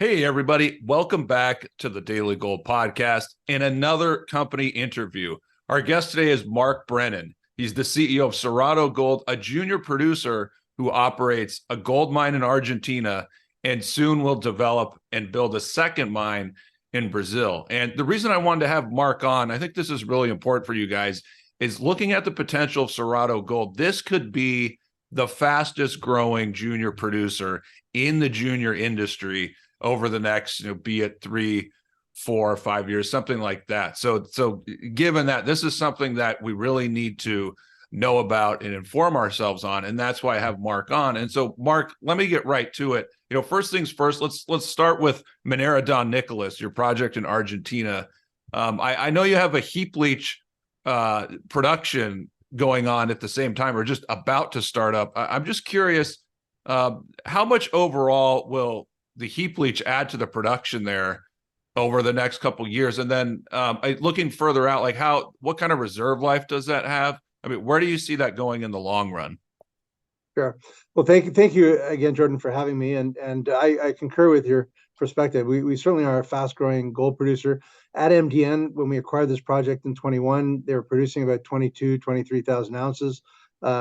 Hey, everybody. Welcome back to the Daily Gold podcast and another company interview. Our guest today is Mark Brennan. He's the CEO of Cerrado Gold, a junior producer who operates a gold mine in Argentina and soon will develop and build a second mine in Brazil. And the reason I wanted to have Mark on, I think this is really important for you guys, is looking at the potential of Cerrado Gold. This could be the fastest growing junior producer in the junior industry over the next, be it 3, 4, or 5 years, something like that. So given that, this is something that we really need to know about and inform ourselves on, and that's why I have Mark on. And so, Mark, let me get right to it. First things first, let's start with Minera Don Nicolas, your project in Argentina. I know you have a heap leach production going on at the same time, or just about to start up. I'm just curious, how much overall will the heap leach add to the production there over the next couple of years? And then looking further out, like what kind of reserve life does that have? I mean, where do you see that going in the long run? Sure. Well, thank you again, Jordan, for having me. And I concur with your perspective. We certainly are a fast-growing gold producer. At MdN, when we acquired this project in 21, they were producing about 23,000 ounces.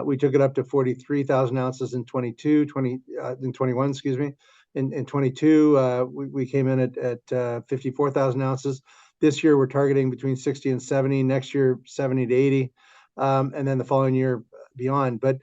We took it up to 43,000 ounces in 21, excuse me. In 22, we came in at 54,000 ounces. This year, we're targeting between 60 and 70. Next year, 70 to 80, and then the following year beyond. But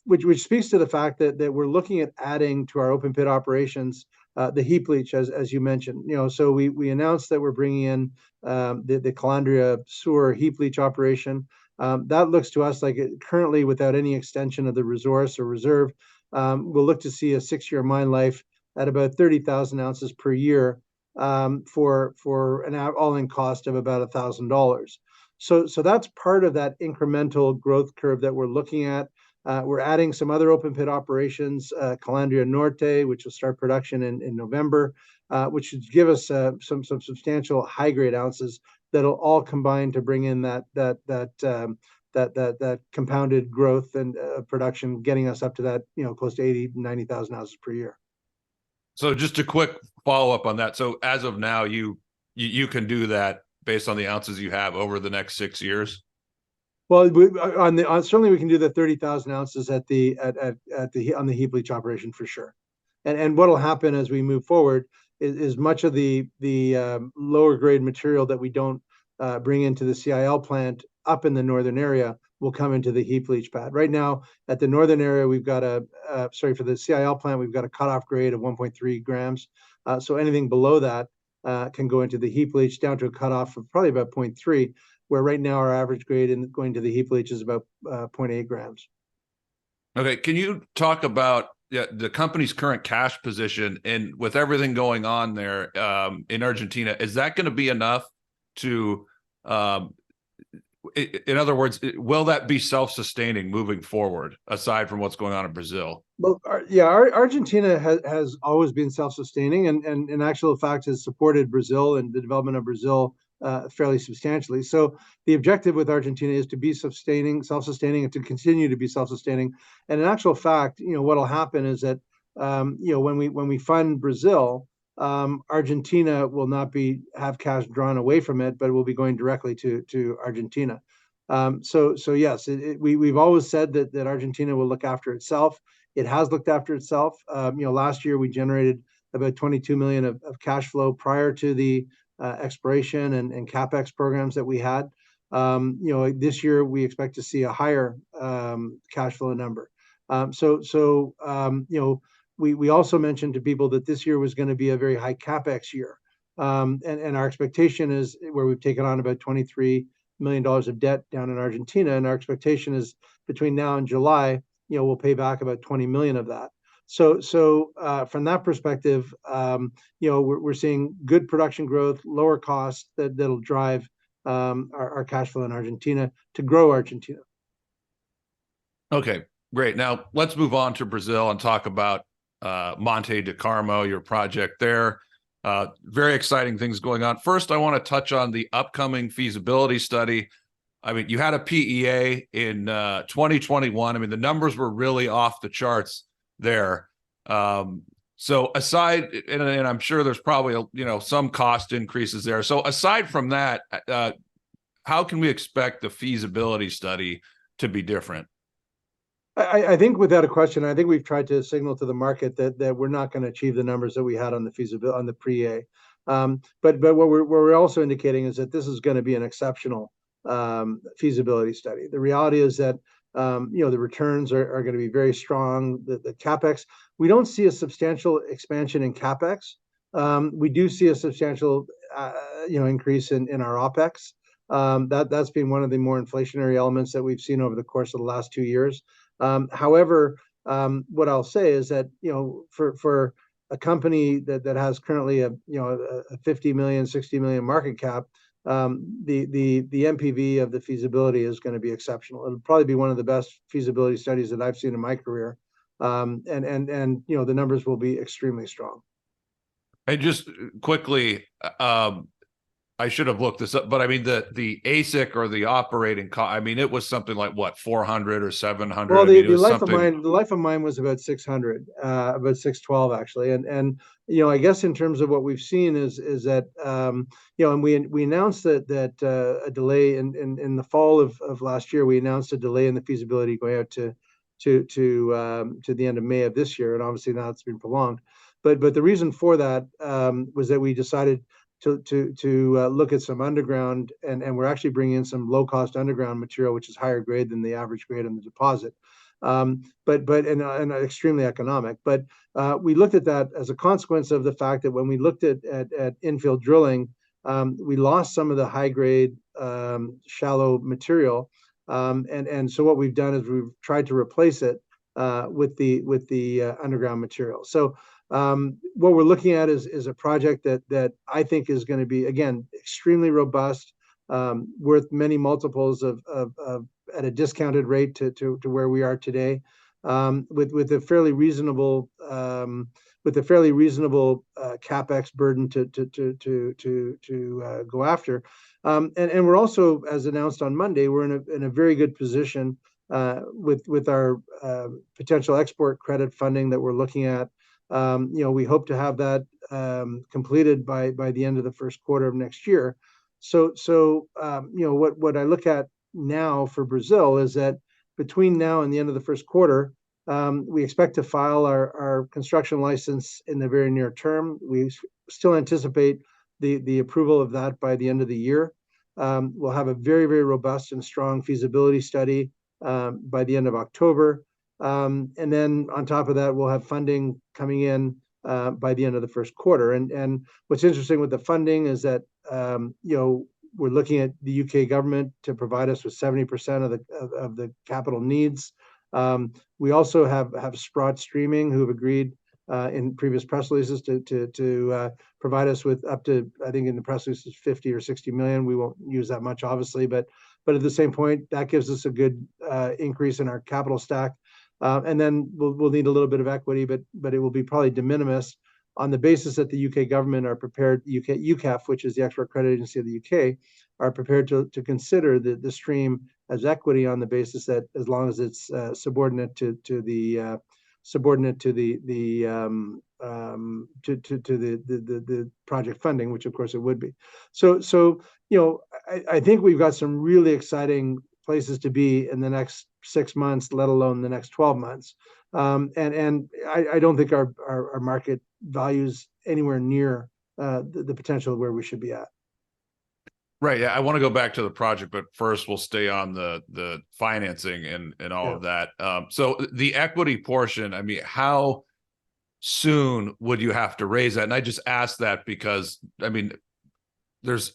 which speaks to the fact that we're looking at adding to our open pit operations the heap leach, as you mentioned. So we announced that we're bringing in the Calandria Sur heap leach operation. That looks to us like currently, without any extension of the resource or reserve, we'll look to see a 6-year mine life at about 30,000 ounces per year, for an all-in cost of about $1,000. So that's part of that incremental growth curve that we're looking at. We're adding some other open pit operations, Calandria Norte, which will start production in November, which should give us some substantial high-grade ounces that'll all combine to bring in that compounded growth and production, getting us up to that, close to 80, 90,000 ounces per year. So just a quick follow-up on that. So as of now, you can do that based on the ounces you have over the next 6 years? Well, certainly we can do the 30,000 ounces on the heap leach operation for sure. And what'll happen as we move forward is much of the lower grade material that we don't bring into the CIL plant up in the northern area will come into the heap leach pad. Right now, at the northern area, we've got for the CIL plant, we've got a cutoff grade of 1.3 grams. So anything below that can go into the heap leach, down to a cutoff of probably about 0.3, where right now our average grade in going to the heap leach is about 0.8 grams. Okay, can you talk about the company's current cash position, and with everything going on there in Argentina, is that going to be enough to, in other words, will that be self-sustaining moving forward, aside from what's going on in Brazil? Well, Argentina has always been self-sustaining, and in actual fact has supported Brazil and the development of Brazil fairly substantially. So the objective with Argentina is to be self-sustaining, and to continue to be self-sustaining. And in actual fact, what'll happen is that when we fund Brazil, Argentina will not have cash drawn away from it, but it will be going directly to Argentina. So yes, we've always said that Argentina will look after itself. It has looked after itself. Last year we generated about 22 million of cash flow prior to the exploration and capex programs that we had. This year we expect to see a higher cash flow number. We also mentioned to people that this year was going to be a very high capex year, and our expectation is, where we've taken on about $23 million of debt down in Argentina, and our expectation is between now and July, we'll pay back about 20 million of that. So from that perspective, we're seeing good production growth, lower costs that'll drive our cash flow in Argentina to grow Argentina. Okay, great. Now let's move on to Brazil and talk about Monte de Carmo, your project there. Very exciting things going on. First, I want to touch on the upcoming feasibility study. I mean, you had a PEA in 2021. I mean, the numbers were really off the charts there. So aside, and I'm sure there's probably some cost increases there. So aside from that, how can we expect the feasibility study to be different? I think without a question, I think we've tried to signal to the market that we're not going to achieve the numbers that we had on the feasibility on the pre-A. But what we're also indicating is that this is going to be an exceptional feasibility study. The reality is that the returns are going to be very strong. The capex, we don't see a substantial expansion in capex. We do see a substantial increase in our opex. That's been one of the more inflationary elements that we've seen over the course of the last 2 years. However, what I'll say is that for a company that has currently a 50 million, 60 million market cap, the NPV of the feasibility is going to be exceptional. It'll probably be one of the best feasibility studies that I've seen in my career, and the numbers will be extremely strong. And just quickly, I should have looked this up, but I mean the AISC or the operating cost. I mean, it was something like what, 400 or 700. Well, I mean, the life something... of mine, was about 600, about 612 actually, and I guess in terms of what we've seen is that and we announced that a delay in the fall of last year. We announced a delay in the feasibility going out to the end of May of this year, and obviously now it's been prolonged. But the reason for that was that we decided to look at some underground, and we're actually bringing in some low cost underground material, which is higher grade than the average grade in the deposit, and extremely economic. But we looked at that as a consequence of the fact that when we looked at infill drilling, we lost some of the high grade shallow material, and so what we've done is we've tried to replace it with the underground material. So what we're looking at is a project that I think is going to be, again, extremely robust, worth many multiples of at a discounted rate to where we are today, with a fairly reasonable capex burden to go after, and we're also, as announced on Monday, we're in a very good position with our potential export credit funding that we're looking at. We hope to have that completed by the end of the first quarter of next year. So what I look at now for Brazil is that between now and the end of the first quarter, we expect to file our construction license in the very near term. We still anticipate the approval of that by the end of the year. We'll have a very, very robust and strong feasibility study by the end of October. And then on top of that, we'll have funding coming in by the end of the first quarter. And what's interesting with the funding is that we're looking at the UK government to provide us with 70% of the capital needs. We also have Sprott Streaming, who have agreed in previous press releases to provide us with up to, I think in the press releases, 50 or 60 million. We won't use that much, obviously, but at the same point, that gives us a good increase in our capital stack. And then we'll need a little bit of equity, but it will be probably de minimis on the basis that the UK government are prepared, UKEF, which is the Export Credit Agency of the UK, are prepared to consider the stream as equity on the basis that as long as it's subordinate to the project funding, which of course it would be. So I think we've got some really exciting places to be in the next 6 months, let alone the next 12 months. And I don't think our market values anywhere near the potential where we should be at. Right. Yeah, I want to go back to the project, but first we'll stay on the financing and all of that. So the equity portion, I mean, how soon would you have to raise that? And I just asked that because, I mean, there's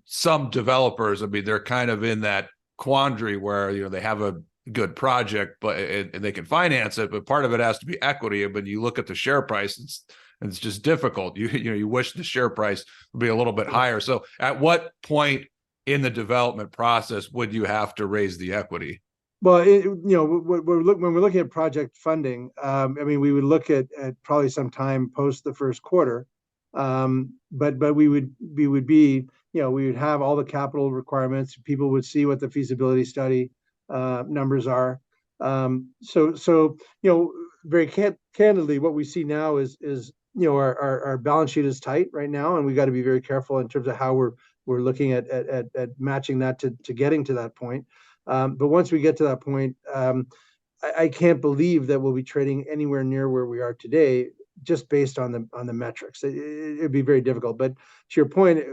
some developers, I mean, they're kind of in that quandary where, they have a good project, but and they can finance it, but part of it has to be equity. But you look at the share price, it's just difficult. You wish the share price would be a little bit higher. So at what point in the development process would you have to raise the equity? Well, when we're looking at project funding, I mean, we would look at probably some time post the first quarter, but we would have all the capital requirements. People would see what the feasibility study numbers are. So very candidly, what we see now is our balance sheet is tight right now, and we got to be very careful in terms of how we're looking at matching that to getting to that point. But once we get to that point, I can't believe that we'll be trading anywhere near where we are today, just based on the metrics. It'd be very difficult. But to your point,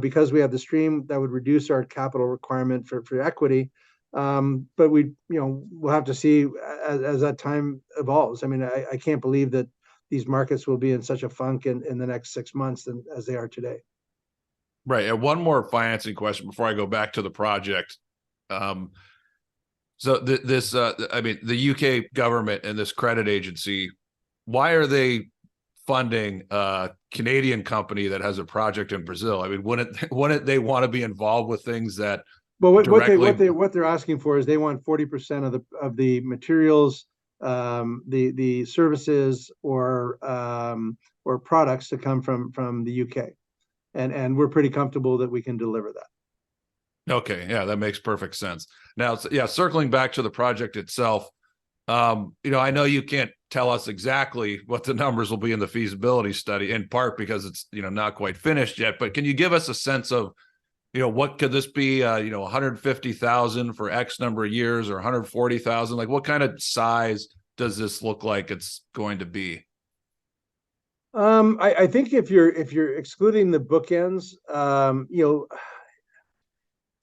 because we have the stream, that would reduce our capital requirement for equity. But we'll have to see as that time evolves. I mean, I can't believe that these markets will be in such a funk in the next 6 months as they are today. Right. And one more financing question before I go back to the project. So I mean, the UK government and this credit agency, why are they funding a Canadian company that has a project in Brazil? I mean, wouldn't they want to be involved with things that Well, directly? what they're asking for is they want 40% of the materials, the services or products to come from the UK, and we're pretty comfortable that we can deliver that. Okay, yeah, that makes perfect sense. Now, yeah, circling back to the project itself, I know you can't tell us exactly what the numbers will be in the feasibility study, in part because it's not quite finished yet. But can you give us a sense of what could this be? 150,000 for X number of years, or 140,000? Like, what kind of size does this look like it's going to be? I think if you're excluding the bookends,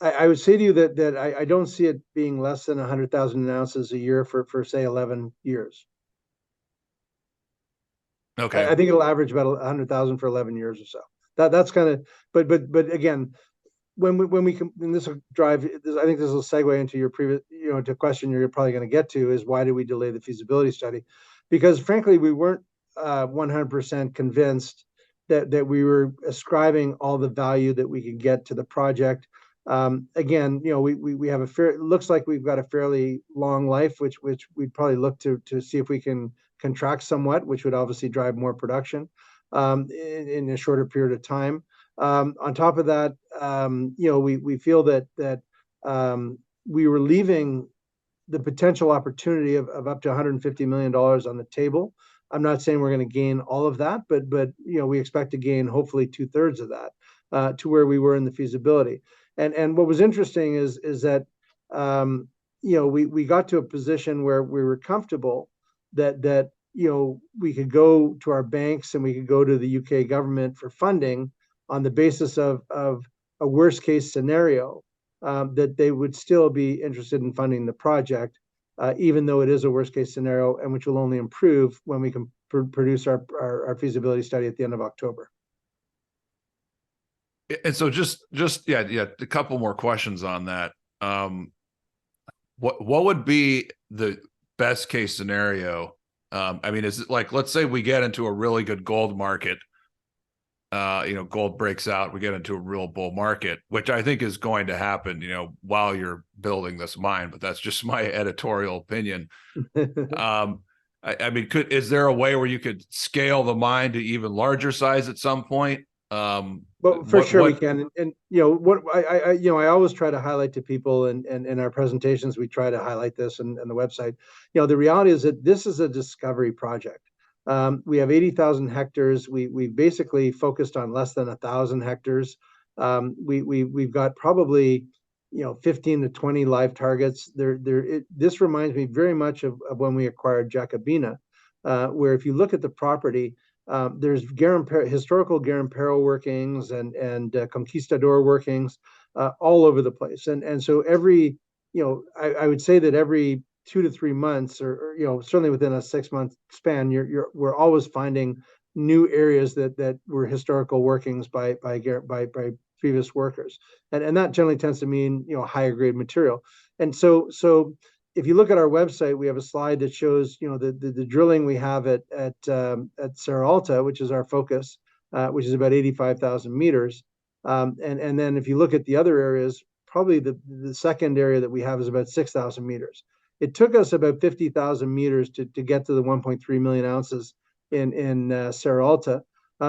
I would say to you that I don't see it being less than 100,000 ounces a year for say 11 years. Okay. I think it'll average about 100,000 for 11 years or so. That's kind of, but again, when we can, and this will drive this, I think this will segue into your previous, to a question you're probably going to get to, is why did we delay the feasibility study? Because frankly, we weren't 100% convinced that we were ascribing all the value that we could get to the project. Again, we have it looks like we've got a fairly long life, which we'd probably look to see if we can contract somewhat, which would obviously drive more production in a shorter period of time. On top of that, we feel that we were leaving the potential opportunity of up to $150 million on the table. I'm not saying we're going to gain all of that, but we expect to gain hopefully 2/3 of that to where we were in the feasibility. And what was interesting is that we got to a position where we were comfortable that we could go to our banks and we could go to the UK government for funding on the basis of a worst case scenario, that they would still be interested in funding the project, even though it is a worst case scenario, and which will only improve when we can produce our feasibility study at the end of October. And so just a couple more questions on that. What would be the best case scenario? I mean, is it like, let's say we get into a really good gold market, gold breaks out, we get into a real bull market, which I think is going to happen, while you're building this mine, but that's just my editorial opinion. I mean, is there a way where you could scale the mine to even larger size at some point? But for sure we can. And what I always try to highlight to people, and in our presentations, we try to highlight this and the website. The reality is that this is a discovery project. We have 80,000 hectares. We basically focused on less than 1,000 hectares. We've got probably 15 to 20 live targets. This reminds me very much of when we acquired Jacobina, where if you look at the property, there's historical Garimpero workings and conquistador workings all over the place. And so I would say that every 2 to 3 months, or certainly within a 6-month span, we're always finding new areas that were historical workings by previous workers, and that generally tends to mean higher grade material. And so if you look at our website, we have a slide that shows the drilling we have at Cerrado, which is our focus, which is about 85,000 meters. And then if you look at the other areas, probably the second area that we have is about 6,000 meters. It took us about 50,000 meters to get to the 1.3 million ounces in Cerrado.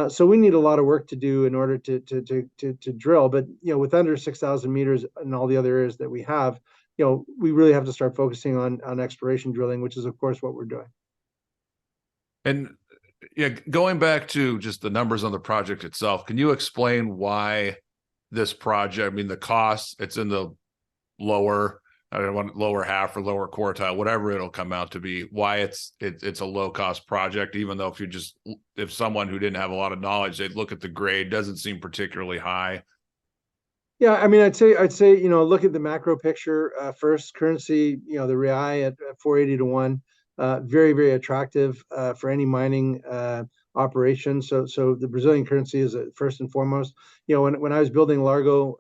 So we need a lot of work to do in order to drill. But with under 6,000 meters and all the other areas that we have, we really have to start focusing on exploration drilling, which is of course what we're doing. And yeah, going back to just the numbers on the project itself, can you explain why this project, I mean, the cost, it's in the lower, I don't want lower half or lower quartile, whatever it'll come out to be, why it's a low cost project, even though if someone who didn't have a lot of knowledge, they'd look at the grade, doesn't seem particularly high. Yeah, I mean, I'd say, look at the macro picture first. Currency, the real at 480 to 1, very, very attractive for any mining operation. So the Brazilian currency is first and foremost. When I was building Largo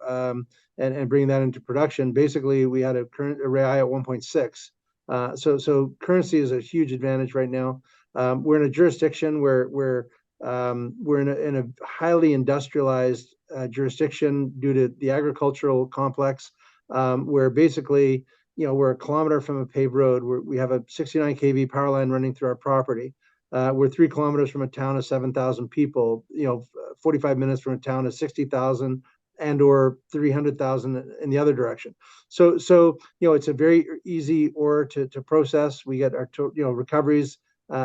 and bringing that into production, basically we had a real at 1.6. So currency is a huge advantage right now. We're in a jurisdiction where we're in a highly industrialized jurisdiction due to the agricultural complex, where basically, we're a kilometer from a paved road. We have a 69 kV power line running through our property. We're 3 kilometers from a town of 7,000 people, 45 minutes from a town of 60,000 and or 300,000 in the other direction. So it's a very easy ore to process. We get our recoveries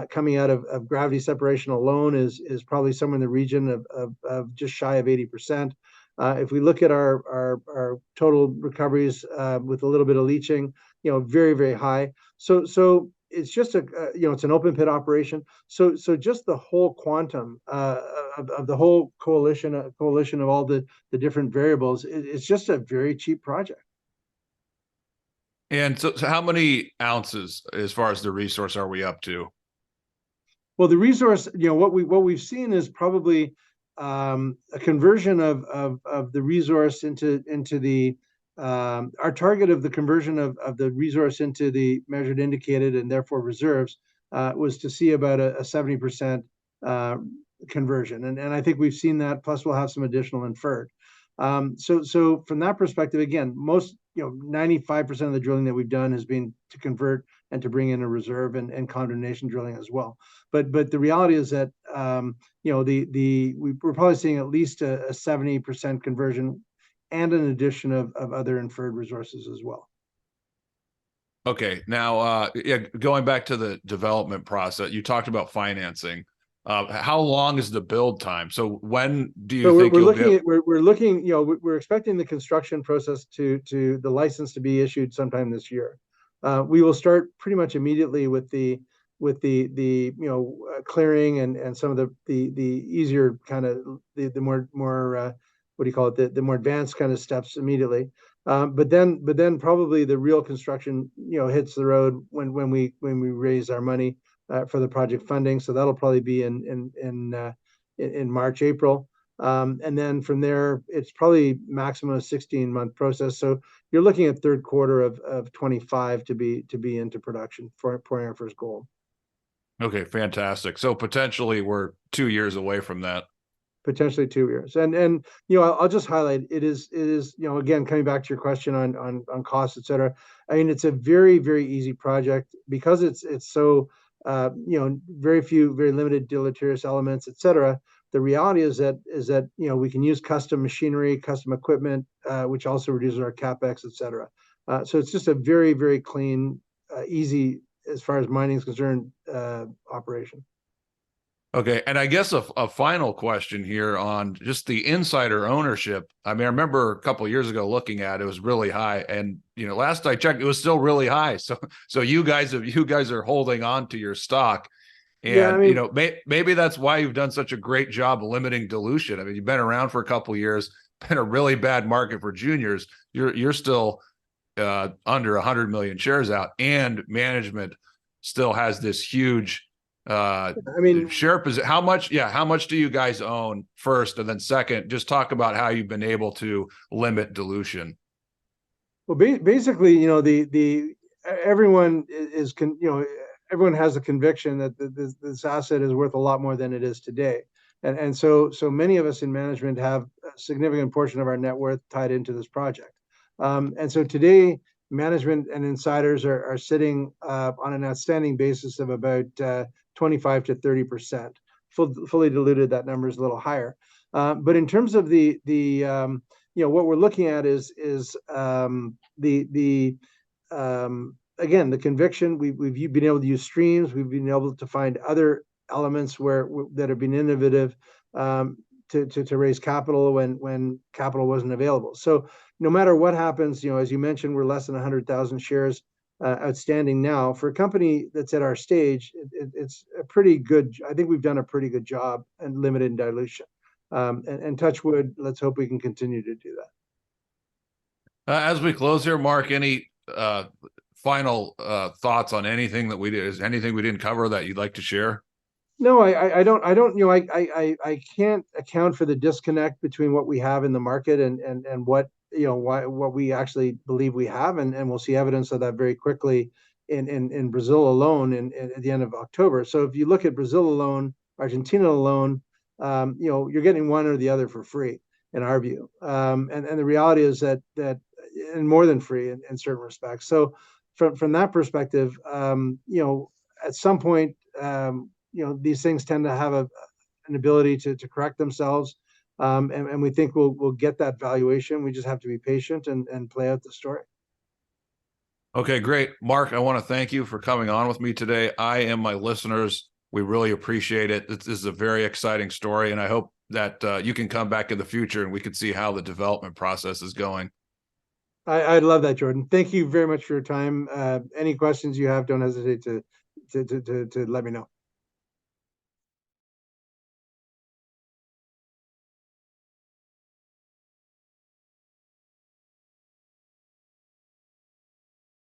coming out of gravity separation alone is probably somewhere in the region of just shy of 80%. If we look at our total recoveries with a little bit of leaching, very, very high. So it's just it's an open pit operation. So just the whole quantum of the whole coalition of all the different variables, it's just a very cheap project. And so how many ounces as far as the resource are we up to? Well, the resource, what we've seen is probably a conversion of the resource into the our target of the conversion of the resource into the measured, indicated, and therefore reserves was to see about a 70% conversion, and I think we've seen that. Plus, we'll have some additional inferred. So from that perspective, again, most 95% of the drilling that we've done has been to convert and to bring in a reserve and condemnation drilling as well. But the reality is that we're probably seeing at least a 70% conversion and an addition of other inferred resources as well. Okay, now going back to the development process, you talked about financing. How long is the build time? So when do you think we're expecting the construction process to the license to be issued sometime this year. We will start pretty much immediately with the clearing and some of the easier kind of the more what do you call it, the more advanced kind of steps immediately. But then probably the real construction hits the road when we raise our money for the project funding. So that'll probably be in March, April. And then from there, it's probably maximum of 16-month process. So you're looking at third quarter of 25 to be into production for pouring our first gold. Okay, fantastic. So potentially we're 2 years away from that. Potentially 2 years. And I'll just highlight it is again, coming back to your question on costs, et cetera. I mean, it's a very, very easy project because it's so very limited deleterious elements, et cetera. The reality is that we can use custom machinery, custom equipment, which also reduces our capex, et cetera. So it's just a very, very clean, easy, as far as mining is concerned, operation. Okay, and I guess a final question here on just the insider ownership. I mean, I remember a couple of years ago looking at it, was really high, and last I checked, it was still really high. So you guys are holding on to your stock, and yeah, I mean, maybe that's why you've done such a great job limiting dilution. I mean, you've been around for a couple of years, been a really bad market for juniors. You're still under 100 million shares out, and management still has this huge share position. How much do you guys own first, and then second, just talk about how you've been able to limit dilution. Well, basically, everyone everyone has a conviction that this asset is worth a lot more than it is today, and so many of us in management have a significant portion of our net worth tied into this project, and so today management and insiders are sitting on an outstanding basis of about 25 to 30%. Fully diluted, that number is a little higher. But in terms of the what we're looking at is again, the conviction. We've been able to use streams. We've been able to find other elements that have been innovative to raise capital when capital wasn't available. So no matter what happens, as you mentioned, we're less than 100,000 shares outstanding now. For a company that's at our stage, it's a pretty good. I think we've done a pretty good job and limited dilution. And touch wood, let's hope we can continue to do that. As we close here, Mark, any final thoughts on anything that we did? Is anything we didn't cover that you'd like to share? No, I don't. I can't account for the disconnect between what we have in the market and what what we actually believe we have, and we'll see evidence of that very quickly in Brazil alone at the end of October. So if you look at Brazil alone, Argentina alone, you're getting one or the other for free in our view. And the reality is that and more than free in certain respects. So from that perspective, at some point, these things tend to have an ability to correct themselves. And we think we'll get that valuation. We just have to be patient and play out the story. Okay, great. Mark, I want to thank you for coming on with me today. I and my listeners, we really appreciate it. This is a very exciting story, and I hope that you can come back in the future and we can see how the development process is going. I'd love that, Jordan. Thank you very much for your time. Any questions you have, don't hesitate to let me know.